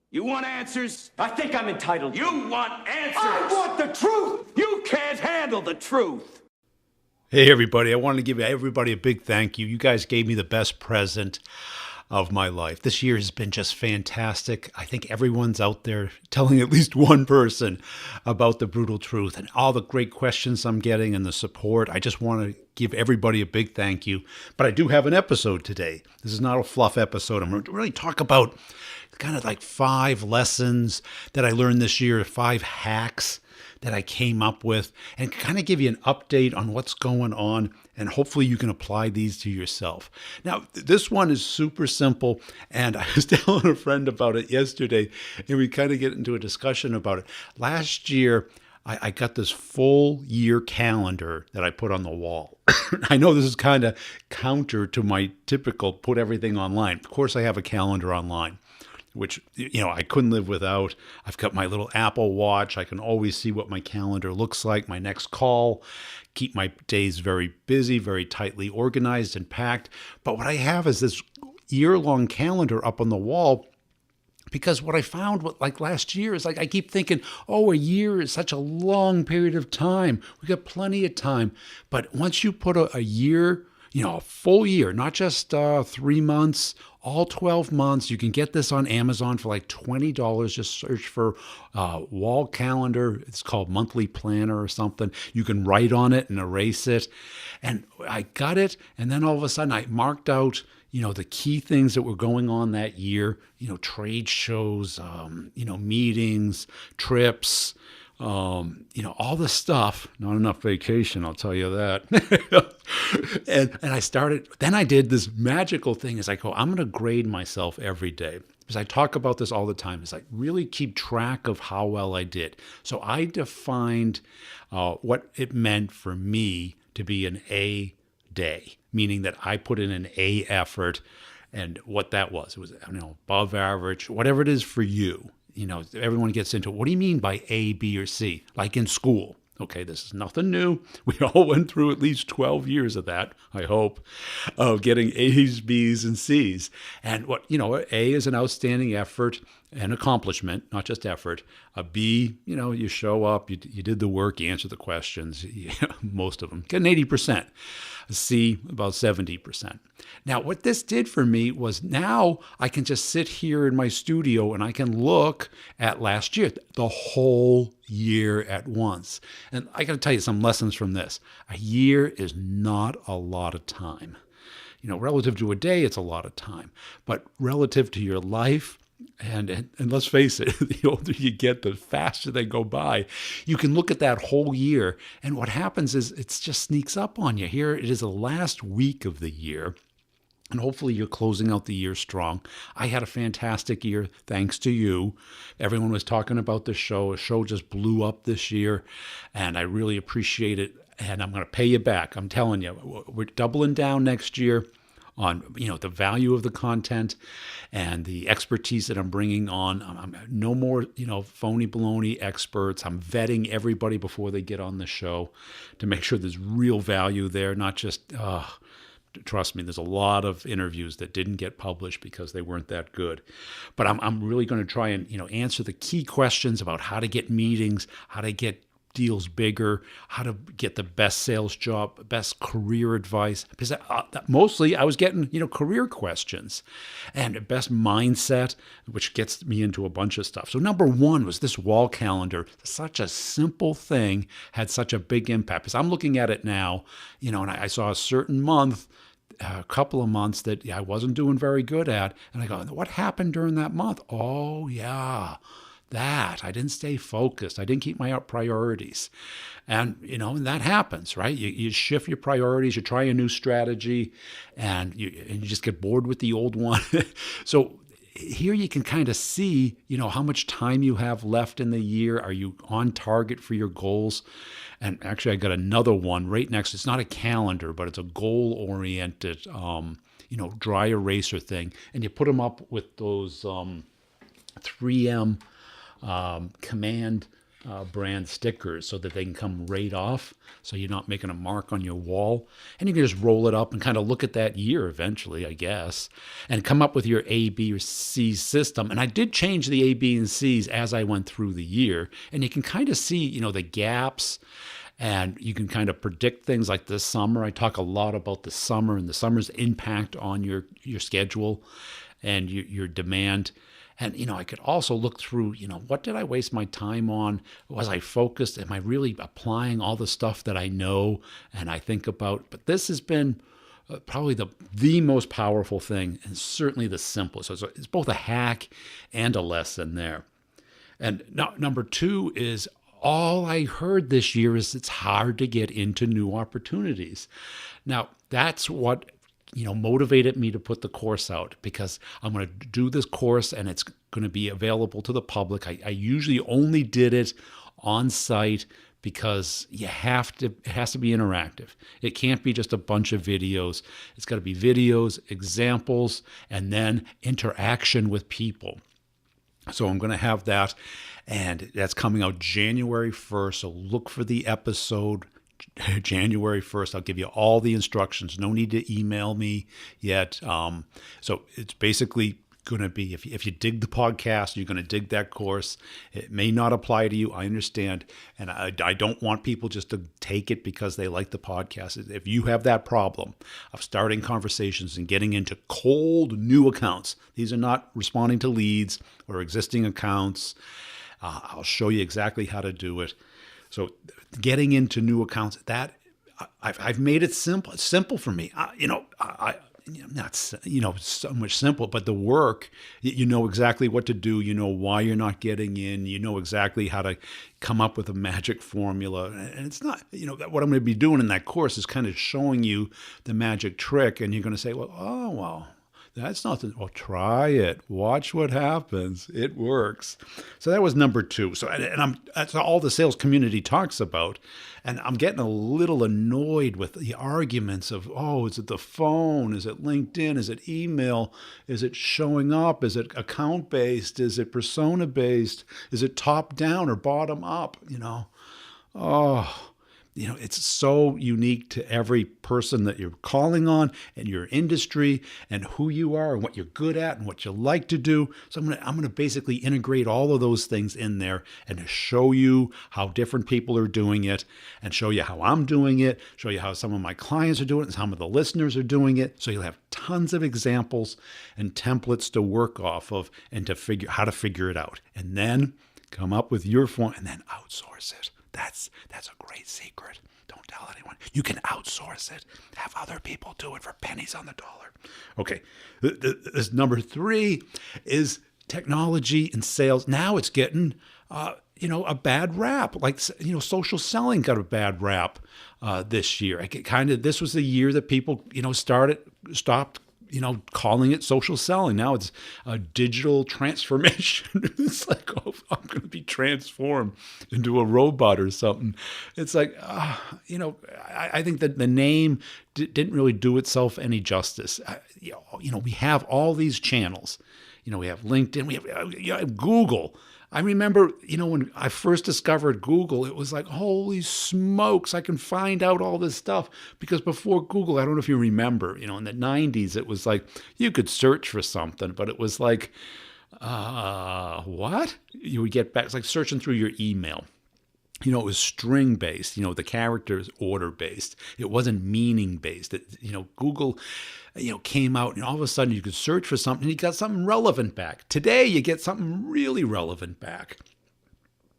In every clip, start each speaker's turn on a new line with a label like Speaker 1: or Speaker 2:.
Speaker 1: You want answers?
Speaker 2: I think I'm entitled.
Speaker 1: You want answers?
Speaker 2: I want the truth!
Speaker 1: You can't handle the truth.
Speaker 3: Hey, everybody. I wanted to give everybody a big thank you. You guys gave me the best present of my life. This year has been just fantastic. I think everyone's out there telling at least one person about the brutal truth and all the great questions I'm getting and the support. I just want to give everybody a big thank you. But I do have an episode today. This is not a fluff episode. I'm going to really talk about kind of like 5 lessons that I learned this year, 5 hacks that I came up with, and kind of give you an update on what's going on, and hopefully you can apply these to yourself. Now, this one is super simple, and I was telling a friend about it yesterday, and we kind of get into a discussion about it. Last year, I got this full year calendar that I put on the wall. I know this is kind of counter to my typical put everything online. Of course, I have a calendar online, which, I couldn't live without. I've got my little Apple Watch. I can always see what my calendar looks like, my next call, keep my days very busy, very tightly organized and packed. But what I have is this year-long calendar up on the wall, because what I found, like last year, is like I keep thinking, a year is such a long period of time. We got plenty of time. But once you put a year, a full year, not just 3 months, all 12 months. You can get this on Amazon for like $20. Just search for wall calendar. It's called Monthly Planner or something. You can write on it and erase it. And I got it. And then all of a sudden I marked out, the key things that were going on that year, trade shows, meetings, trips, all the stuff. Not enough vacation, I'll tell you that. and I did this magical thing is I go, I'm going to grade myself every day. Because I talk about this all the time, is I really keep track of how well I did. So I defined what it meant for me to be an A day, meaning that I put in an A effort, and what that was. It was, above average, whatever it is for you. Everyone gets into, what do you mean by A, B, or C? Like in school. Okay, this is nothing new. We all went through at least 12 years of that, I hope, of getting A's, B's, and C's. And A is an outstanding effort and accomplishment, not just effort. A B, you show up, you did the work, you answer the questions, most of them, get an 80%. A C, about 70%. Now, what this did for me was now I can just sit here in my studio and I can look at last year, the whole year at once. And I got to tell you some lessons from this. A year is not a lot of time. Relative to a day, it's a lot of time. But relative to your life, and let's face it, the older you get, the faster they go by. You can look at that whole year, and what happens is it just sneaks up on you. Here it is the last week of the year, and hopefully you're closing out the year strong. I had a fantastic year, thanks to you. Everyone was talking about the show. The show just blew up this year, and I really appreciate it, and I'm going to pay you back. I'm telling you, we're doubling down next year on the value of the content and the expertise that I'm bringing on. I'm no more phony baloney experts. I'm vetting everybody before they get on the show to make sure there's real value there, not just trust me, there's a lot of interviews that didn't get published because they weren't that good. But I'm really going to try and answer the key questions about how to get meetings, how to get deals bigger, how to get the best sales job, best career advice. Because mostly I was getting, career questions, and best mindset, which gets me into a bunch of stuff. So number 1 was this wall calendar. Such a simple thing had such a big impact. Because I'm looking at it now, and I saw a certain month, a couple of months that I wasn't doing very good at. And I go, what happened during that month? Oh, yeah. That I didn't stay focused. I didn't keep my priorities. And, that happens, right? You shift your priorities, you try a new strategy, and you just get bored with the old one. So here you can kind of see, how much time you have left in the year. Are you on target for your goals? And actually, I got another one right next. It's not a calendar, but it's a goal-oriented, dry eraser thing. And you put them up with those 3M command brand stickers so that they can come right off, so you're not making a mark on your wall. And you can just roll it up and kind of look at that year eventually, I guess, and come up with your A, B, or C system. And I did change the A, B, and C's as I went through the year. And you can kind of see, the gaps, and you can kind of predict things like this summer. I talk a lot about the summer and the summer's impact on your schedule and your demand. And, I could also look through, what did I waste my time on? Was I focused? Am I really applying all the stuff that I know and I think about? But this has been probably the most powerful thing, and certainly the simplest. So it's both a hack and a lesson there. And number two is, all I heard this year is it's hard to get into new opportunities. Now, that's what motivated me to put the course out, because I'm going to do this course and it's going to be available to the public. I usually only did it on site because it has to be interactive. It can't be just a bunch of videos. It's got to be videos, examples, and then interaction with people. So I'm going to have that, and that's coming out January 1st. So look for the episode January 1st. I'll give you all the instructions. No need to email me yet. So it's basically going to be, if you dig the podcast, you're going to dig that course. It may not apply to you. I understand. And I don't want people just to take it because they like the podcast. If you have that problem of starting conversations and getting into cold new accounts, these are not responding to leads or existing accounts. I'll show you exactly how to do it. So getting into new accounts, that I've made it simple. It's simple for me. Not so much simple, but the work, you know exactly what to do. You know why you're not getting in. You know exactly how to come up with a magic formula. And it's not, what I'm going to be doing in that course is kind of showing you the magic trick. And you're going to say, well, that's nothing. Well, try it. Watch what happens. It works. So that was number two. So, that's all the sales community talks about. And I'm getting a little annoyed with the arguments of, is it the phone? Is it LinkedIn? Is it email? Is it showing up? Is it account-based? Is it persona-based? Is it top-down or bottom-up? It's so unique to every person that you're calling on and your industry and who you are and what you're good at and what you like to do. So I'm going to basically integrate all of those things in there and show you how different people are doing it, and show you how I'm doing it, show you how some of my clients are doing it and some of the listeners are doing it. So you'll have tons of examples and templates to work off of and to figure it out. And then come up with your form and then outsource it. That's a great secret. Don't tell anyone. You can outsource it. Have other people do it for pennies on the dollar. Okay. This number three is technology and sales. Now it's getting, a bad rap. Like, social selling got a bad rap this year. This was the year that people, stopped calling it social selling. Now it's a digital transformation. It's like, I'm going to be transformed into a robot or something. It's like, I think that the name didn't really do itself any justice. We have all these channels. We have LinkedIn, we have Google. I remember, when I first discovered Google, it was like, holy smokes, I can find out all this stuff. Because before Google, I don't know if you remember, in the 90s, it was like you could search for something, but it was like, what? You would get back, it's like searching through your email. It was string-based, the characters order-based. It wasn't meaning-based. Google, came out and all of a sudden you could search for something and you got something relevant back. Today, you get something really relevant back.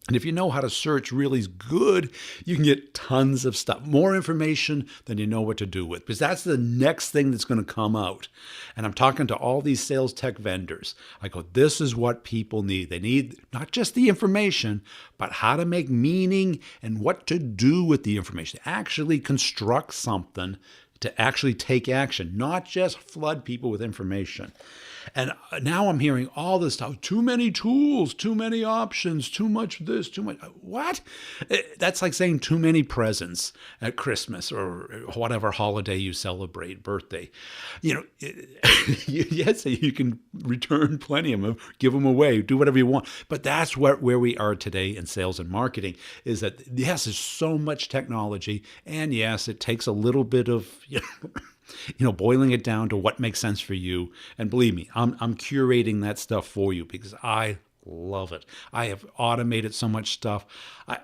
Speaker 3: And if you know how to search really good, you can get tons of stuff, more information than you know what to do with, because that's the next thing that's going to come out. And I'm talking to all these sales tech vendors. I go, this is what people need. They need not just the information, but how to make meaning and what to do with the information. Actually construct something to actually take action, not just flood people with information. And now I'm hearing all this stuff, too many tools, too many options, too much this, too much. What? That's like saying too many presents at Christmas or whatever holiday you celebrate, birthday. Yes, you can return plenty of them, give them away, do whatever you want. But that's where we are today in sales and marketing, is that, yes, there's so much technology. And yes, it takes a little bit of, boiling it down to what makes sense for you. And believe me, I'm curating that stuff for you because I love it. I have automated so much stuff.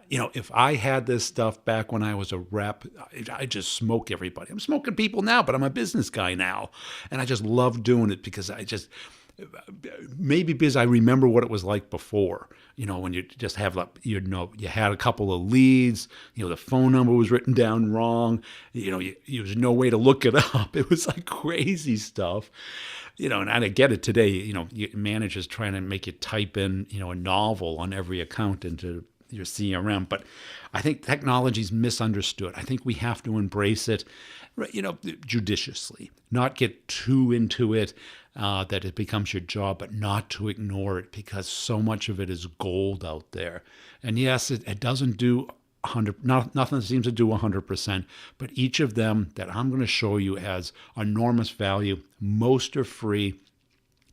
Speaker 3: If I had this stuff back when I was a rep, I just smoke everybody. I'm smoking people now, but I'm a business guy now. And I just love doing it because maybe because I remember what it was like before, when you just have, you had a couple of leads, the phone number was written down wrong, there's no way to look it up. It was like crazy stuff, and I get it today, managers trying to make you type in, a novel on every account into your CRM. But I think technology is misunderstood. I think we have to embrace it, judiciously, not get too into it, that it becomes your job, but not to ignore it because so much of it is gold out there. And yes, it doesn't do 100, nothing seems to do 100%, but each of them that I'm going to show you has enormous value. Most are free.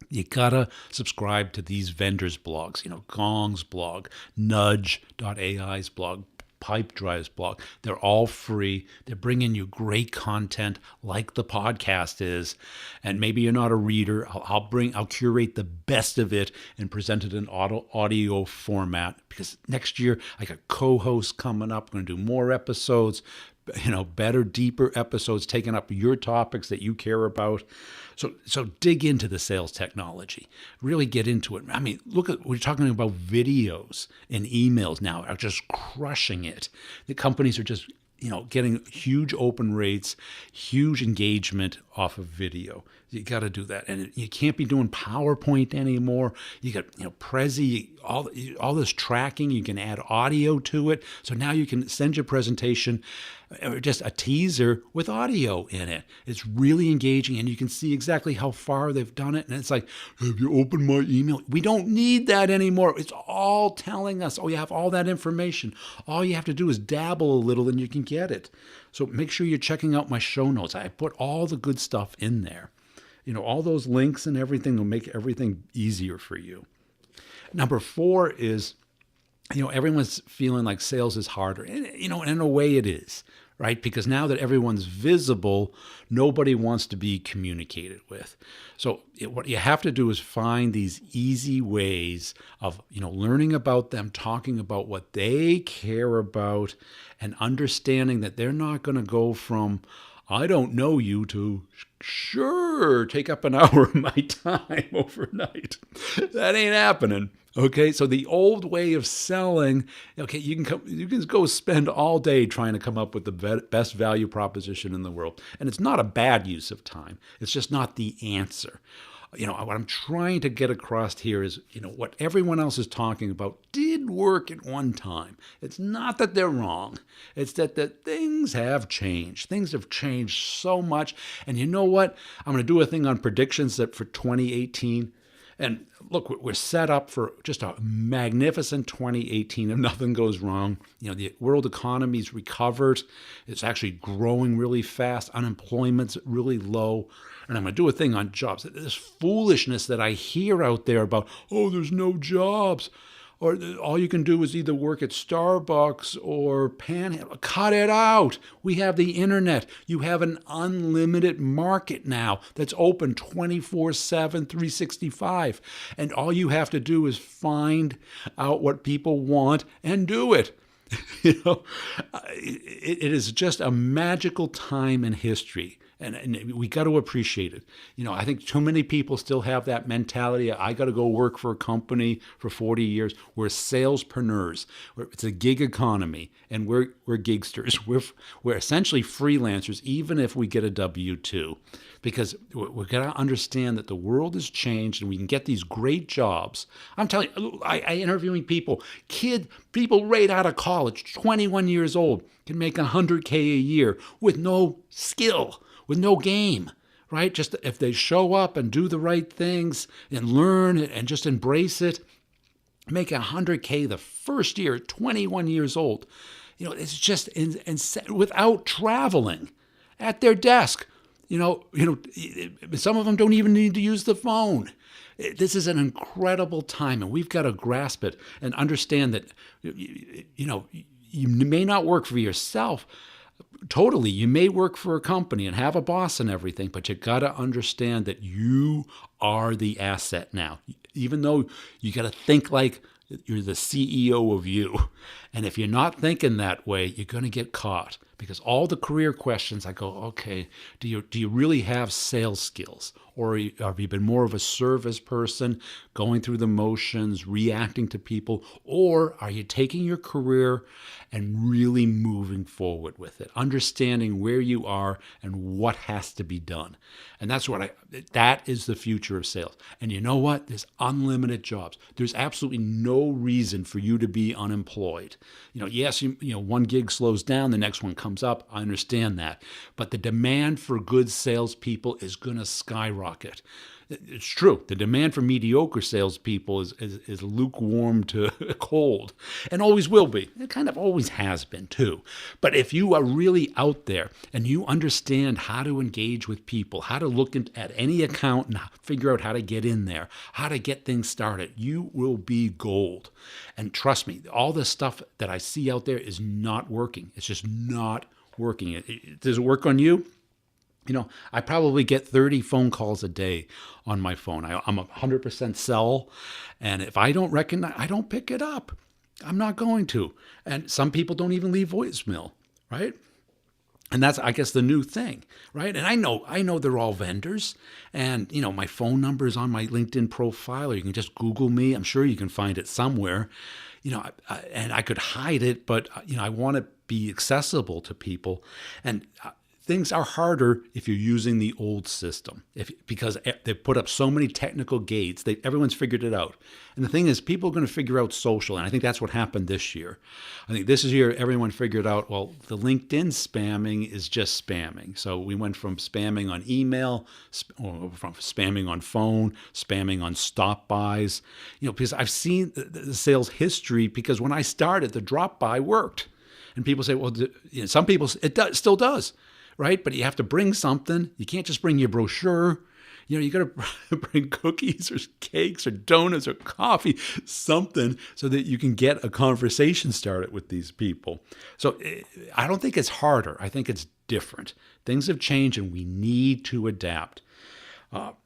Speaker 3: You gotta subscribe to these vendors' blogs, Gong's blog, Nudge.ai's blog, Pipedrive's blog. They're all free. They're bringing you great content like the podcast is. And maybe you're not a reader. I'll curate the best of it and present it in audio format, because next year I got co-hosts coming up. I'm going to do more episodes, better, deeper episodes, taking up your topics that you care about. So dig into the sales technology. Really get into it. I mean, we're talking about videos and emails now are just crushing it. The companies are just, getting huge open rates, huge engagement off of video. You got to do that. And you can't be doing PowerPoint anymore. You got, Prezi, all this tracking. You can add audio to it. So now you can send your presentation or just a teaser with audio in it. It's really engaging, and you can see exactly how far they've done it. And it's like, have you opened my email? We don't need that anymore. It's all telling us, you have all that information. All you have to do is dabble a little and you can get it. So make sure you're checking out my show notes. I put all the good stuff in there. All those links and everything will make everything easier for you. Number 4 is, everyone's feeling like sales is harder. And, in a way it is, right? Because now that everyone's visible, nobody wants to be communicated with. So what you have to do is find these easy ways of, learning about them, talking about what they care about, and understanding that they're not going to go from, I don't know you, to sure, take up an hour of my time overnight. That ain't happening. Okay, so the old way of selling, you can go spend all day trying to come up with the best value proposition in the world. And it's not a bad use of time. It's just not the answer. What I'm trying to get across here is, what everyone else is talking about did work at one time. It's not that they're wrong. It's that things have changed. Things have changed so much. And you know what? I'm going to do a thing on predictions that for 2018. And look, we're set up for just a magnificent 2018 if nothing goes wrong. The world economy's recovered. It's actually growing really fast. Unemployment's really low. And I'm going to do a thing on jobs. This foolishness that I hear out there about, there's no jobs. Or all you can do is either work at Starbucks or Panhandle. Cut it out. We have the internet. You have an unlimited market now that's open 24/7, 365. And all you have to do is find out what people want and do it. It is just a magical time in history. And we got to appreciate it. I think too many people still have that mentality. I got to go work for a company for 40 years. We're salespreneurs. It's a gig economy, and we're gigsters. We're essentially freelancers, even if we get a W-2, because we're going to understand that the world has changed, and we can get these great jobs. I'm telling you, I interviewing people right out of college, 21 years old, can make $100K a year with no skill, with no game, right? Just if they show up and do the right things and learn it and just embrace it, make $100K the first year, 21 years old. It's just without traveling at their desk. Some of them don't even need to use the phone. This is an incredible time, and we've got to grasp it and understand that, you may not work for yourself totally. You may work for a company and have a boss and everything, but you got to understand that you are the asset now. Even though you got to think like you're the CEO of you. And if you're not thinking that way, you're going to get caught. Because all the career questions, I go, okay, do you really have sales skills? Or have you been more of a service person, going through the motions, reacting to people? Or are you taking your career and really moving forward with it, understanding where you are and what has to be done? And that is the future of sales. And you know what? There's unlimited jobs. There's absolutely no reason for you to be unemployed. Yes, one gig slows down, the next one comes up. I understand that. But the demand for good salespeople is going to skyrocket. It's true. The demand for mediocre salespeople is lukewarm to cold, and always will be. It kind of always has been too. But if you are really out there and you understand how to engage with people, how to look at any account and figure out how to get in there, how to get things started, you will be gold. And trust me, all the stuff that I see out there is not working. It's just not working. Does it work on you? I probably get 30 phone calls a day on my phone. I'm 100% sell. And if I don't recognize, I don't pick it up. I'm not going to. And some people don't even leave voicemail, right? And that's, I guess, the new thing, right? And I know they're all vendors. And, my phone number is on my LinkedIn profile, or you can just Google me. I'm sure you can find it somewhere. And I could hide it, but, I want to be accessible to people. And things are harder if you're using the old system, because they've put up so many technical gates. Everyone's figured it out. And the thing is, people are going to figure out social, and I think that's what happened this year. I think this year everyone figured out, well, the LinkedIn spamming is just spamming. So we went from spamming on email, from spamming on phone, spamming on stop buys, because I've seen the sales history, because when I started, the drop by worked. And people say, well, some people, still does. Right? But you have to bring something. You can't just bring your brochure. You got to bring cookies or cakes or donuts or coffee, something, so that you can get a conversation started with these people. So I don't think it's harder. I think it's different. Things have changed and we need to adapt.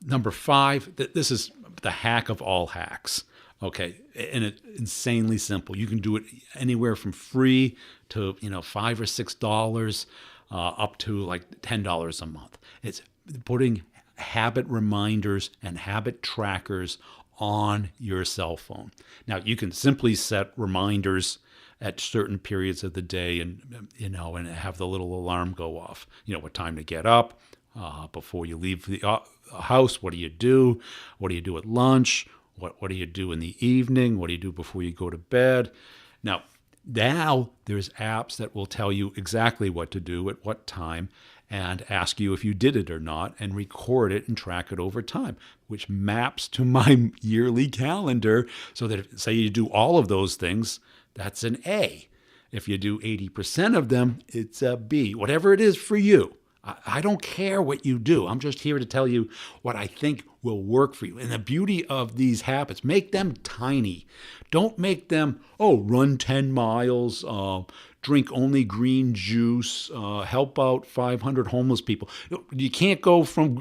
Speaker 3: Number 5, this is the hack of all hacks. Okay, and it's insanely simple. You can do it anywhere from free to $5 or $6. Up to like $10 a month. It's putting habit reminders and habit trackers on your cell phone. Now, you can simply set reminders at certain periods of the day and have the little alarm go off. What time to get up, before you leave the house, what do you do? What do you do at lunch? What do you do in the evening? What do you do before you go to bed? Now there's apps that will tell you exactly what to do at what time and ask you if you did it or not and record it and track it over time, which maps to my yearly calendar, so that if, say, you do all of those things, that's an A. If you do 80% of them, it's a B. Whatever it is for you. I don't care what you do. I'm just here to tell you what I think will work for you. And the beauty of these habits, make them tiny. Don't make them, run 10 miles, drink only green juice, help out 500 homeless people. You can't go from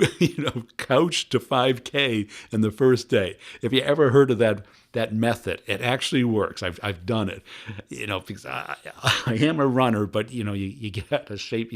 Speaker 3: couch to 5K in the first day. If you ever heard of that method, it actually works. I've done it, because I am a runner, but you get out of shape.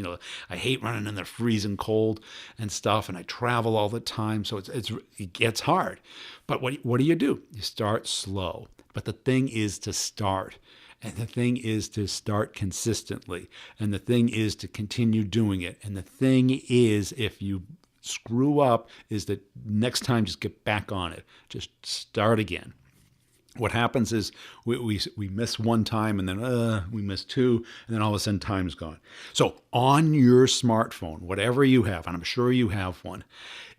Speaker 3: I hate running in the freezing cold and stuff, and I travel all the time, so it gets hard. But what do? You start slow. But the thing is to start. And the thing is to start consistently. And the thing is to continue doing it. And the thing is, if you screw up, is that next time just get back on it. Just start again. What happens is we miss one time, and then we miss two, and then all of a sudden time's gone. So on your smartphone, whatever you have, and I'm sure you have one,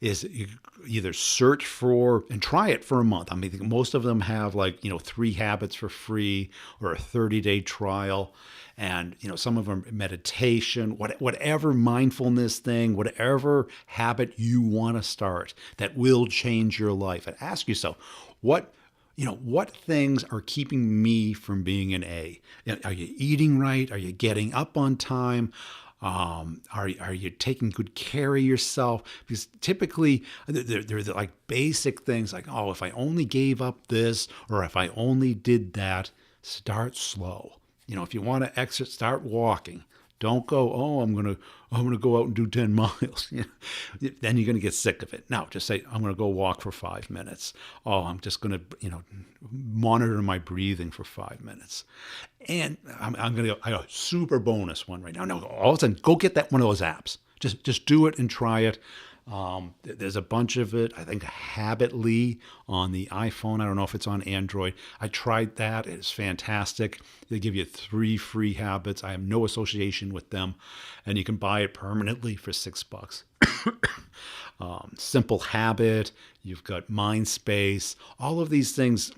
Speaker 3: is you either search for and try it for a month. I mean, most of them have 3 habits for free or a 30-day trial. And, some of them meditation, whatever mindfulness thing, whatever habit you want to start that will change your life. And ask yourself, what things are keeping me from being an A? Are you eating right? Are you getting up on time? Are you taking good care of yourself? Because typically they're like basic things like, oh, if I only gave up this, or if I only did that. Start slow. If you want to exit, start walking. Don't go, oh, I'm gonna go out and do 10 miles. Then you're gonna get sick of it. No, just say, I'm gonna go walk for 5 minutes. Oh, I'm just gonna, monitor my breathing for 5 minutes. And I got a super bonus one right now. No, all of a sudden, go get that one of those apps. Just do it and try it. There's a bunch of it. I think Habitly on the iPhone. I don't know if it's on Android. I tried that. It's fantastic. They give you 3 free habits. I have no association with them, and you can buy it permanently for $6. Simple Habit. You've got Mindspace. All of these things,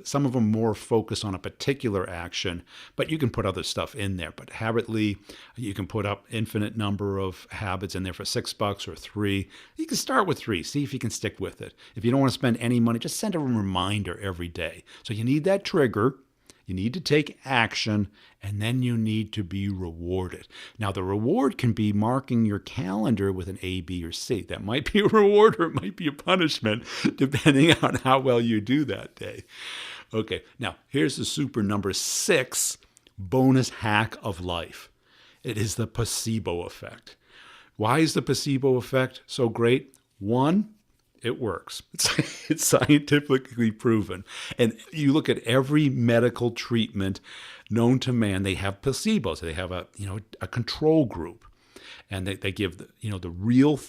Speaker 3: some of them more focus on a particular action, but you can put other stuff in there. But Habitly, you can put up infinite number of habits in there for $6 or 3. You can start with 3. See if you can stick with it. If you don't want to spend any money, just send a reminder every day. So you need that trigger. You need to take action, and then you need to be rewarded. Now, the reward can be marking your calendar with an A, B, or C. That might be a reward or it might be a punishment, depending on how well you do that day. Okay, now here's the super number 6 bonus hack of life. It is the placebo effect. Why is the placebo effect so great? 1, it works. It's scientifically proven. And you look at every medical treatment known to man, they have placebos. They have a control group. And they give the real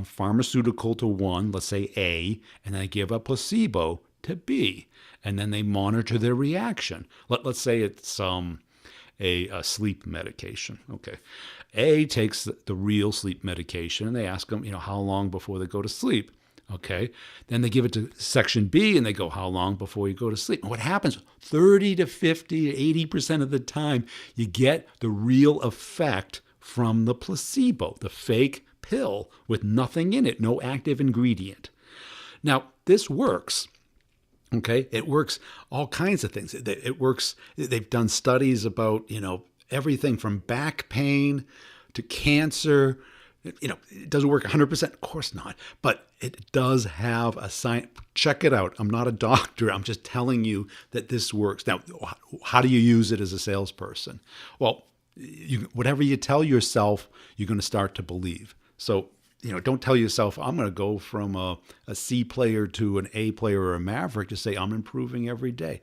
Speaker 3: pharmaceutical to one, let's say A, and they give a placebo to B. And then they monitor their reaction. Let's say it's a sleep medication. Okay. A takes the real sleep medication, and they ask them, how long before they go to sleep. Okay. Then they give it to section B, and they go, how long before you go to sleep? And what happens? 30 to 50, 80% of the time, you get the real effect from the placebo, the fake pill with nothing in it, no active ingredient. Now, this works. Okay, it works all kinds of things. It works. They've done studies about, everything from back pain to cancer. It doesn't work 100%. Of course not. But it does have a science. Check it out. I'm not a doctor. I'm just telling you that this works. Now, how do you use it as a salesperson? Well, whatever you tell yourself, you're going to start to believe. So, don't tell yourself, I'm going to go from a C player to an A player or a maverick. Just say, I'm improving every day.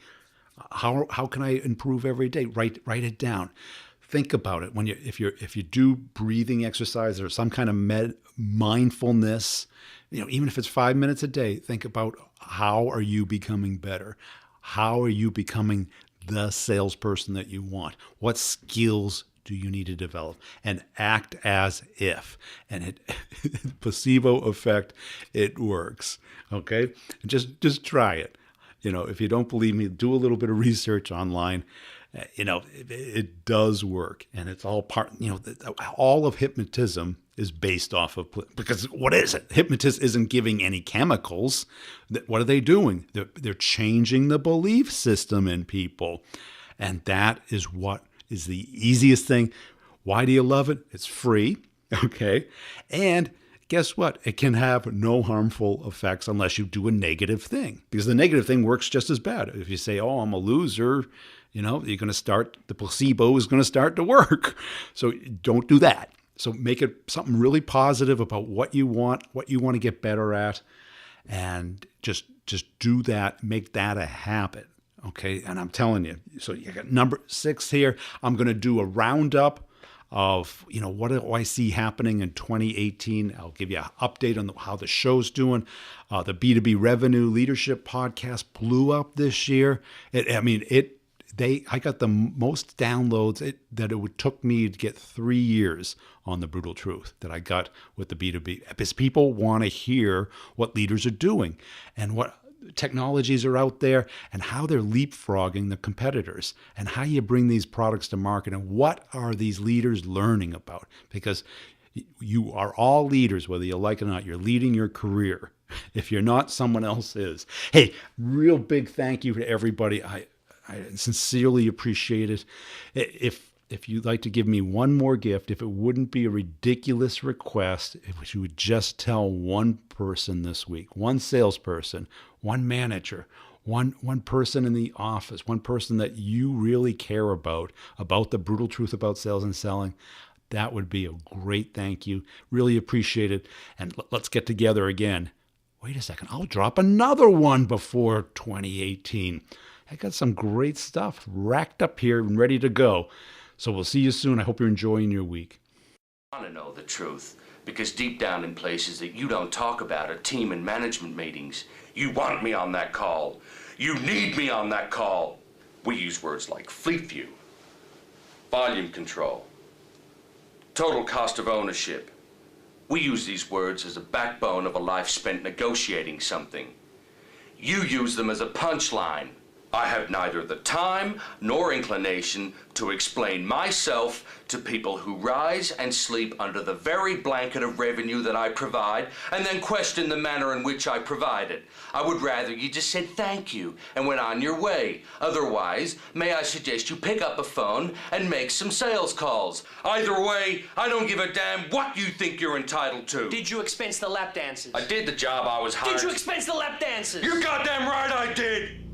Speaker 3: How can I improve every day? Write it down. Think about it. If you do breathing exercise or some kind of mindfulness, even if it's 5 minutes a day, think about how are you becoming better? How are you becoming the salesperson that you want? What skills do you need to develop? And act as if. And placebo effect, it works. Okay? Just try it. If you don't believe me, do a little bit of research online. It does work. And it's all part, all of hypnotism is based off of, because what is it? Hypnotism isn't giving any chemicals. What are they doing? They're changing the belief system in people. And that is what is the easiest thing. Why do you love it? It's free, okay? And guess what? It can have no harmful effects unless you do a negative thing, because the negative thing works just as bad. If you say, oh, I'm a loser, you're going to start, the placebo is going to start to work. So don't do that. So make it something really positive about what you want to get better at, and just do that. Make that a habit. Okay, and I'm telling you, so you got number 6 here. I'm going to do a roundup of, what do I see happening in 2018. I'll give you an update on how the show's doing. The B2B Revenue Leadership podcast blew up this year. I got the most downloads that it took me to get 3 years on The Brutal Truth that I got with the B2B. Because people want to hear what leaders are doing and what technologies are out there and how they're leapfrogging the competitors and how you bring these products to market and what are these leaders learning about. Because you are all leaders, whether you like it or not. You're leading your career. If you're not, someone else is. Hey, real big thank you to everybody. I sincerely appreciate it. If you'd like to give me one more gift, if it wouldn't be a ridiculous request, if you would just tell one person this week, one salesperson, one manager, one person in the office, one person that you really care about the brutal truth about sales and selling, that would be a great thank you. Really appreciate it. And let's get together again. Wait a second, I'll drop another one before 2018. I got some great stuff racked up here and ready to go. So we'll see you soon. I hope you're enjoying your week.
Speaker 4: I want to know the truth, because deep down in places that you don't talk about at team and management meetings, you want me on that call. You need me on that call. We use words like fleet view, volume control, total cost of ownership. We use these words as a backbone of a life spent negotiating something. You use them as a punchline. I have neither the time nor inclination to explain myself to people who rise and sleep under the very blanket of revenue that I provide and then question the manner in which I provide it. I would rather you just said thank you and went on your way. Otherwise, may I suggest you pick up a phone and make some sales calls. Either way, I don't give a damn what you think you're entitled to.
Speaker 5: Did you expense the lap dances?
Speaker 4: I did the job I was hired.
Speaker 5: Did you expense the lap dances?
Speaker 4: You're goddamn right I did!